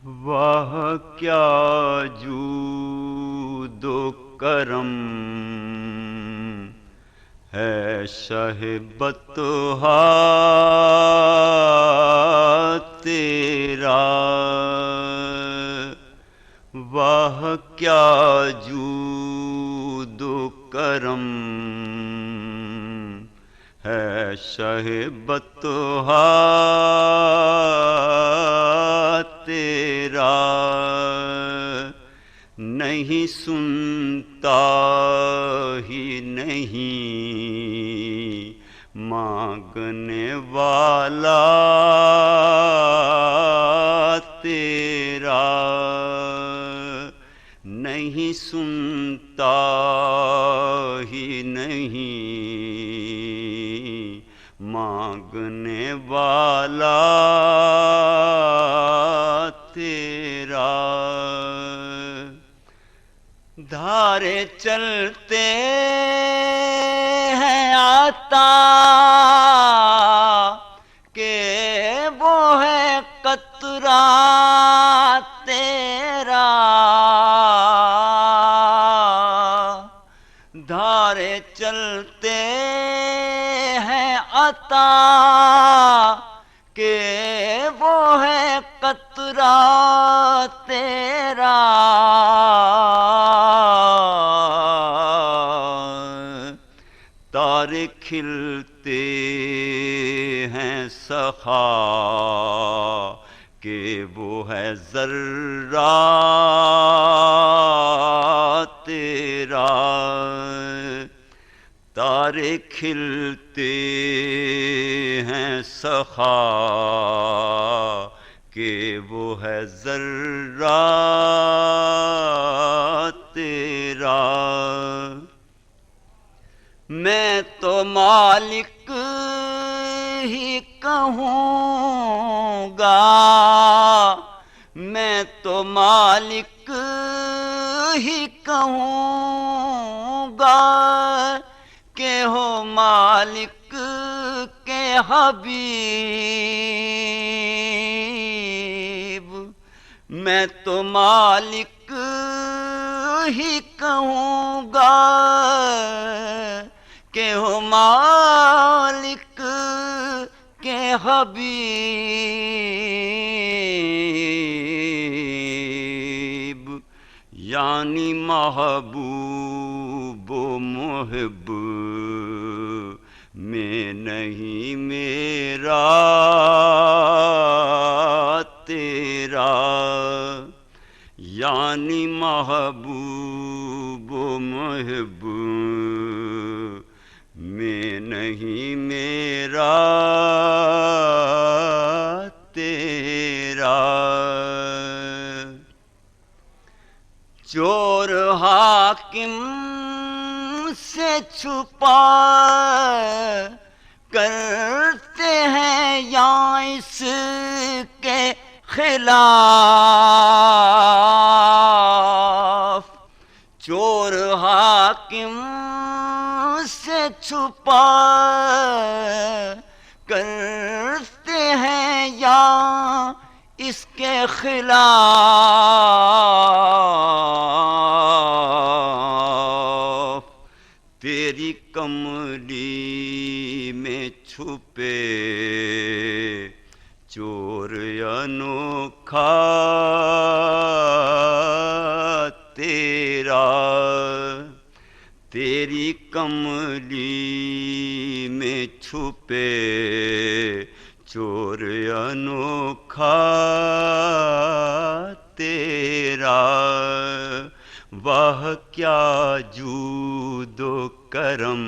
واہ کیا جود و کرم ہے شہ بطحا تیرا، واہ کیا جود و کرم ہے شہ بطحا تیرا، نہیں سنتا ہی نہیں مانگنے والا تیرا، نہیں سنتا ہی نہیں مانگنے والا تیرا، دھارے چلتے ہیں عطا کہ وہ ہے قطرہ تیرا، دھارے چلتے ہیں عطا کہ وہ ہے قطرہ تیرا، تارے کھلتے ہیں سخا کہ وہ ہے ذرہ تیرا، تارے کھلتے ہیں سخا کہ وہ ہے ذرہ تیرا، میں تو مالک ہی کہوں گا، میں تو مالک ہی کہوں گا کہ ہو مالک کے حبیب، میں تو مالک ہی کہوں گا کہ ہو مالک کے حبیب، یعنی محبوب و محب میں نہیں میرا تیرا، یعنی محبوب و محب میں نہیں میرا تیرا، چور حاکم سے چھپا کرتے ہیں یا اس کے خلاف، چور حاکم سے چھپا کرتے ہیں یا اس کے خلاف، تیری کملی میں چھپے چور انوکھا تیرا، تیری کملی میں چھپے چور انوکھا تیرا، واہ کیا جود و کرم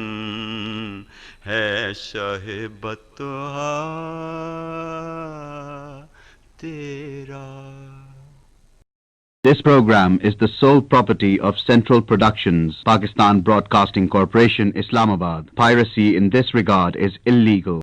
ہے شہ بطحا تیرا۔ This program is the sole property of Central Productions, Pakistan Broadcasting Corporation, Islamabad. Piracy in this regard is illegal.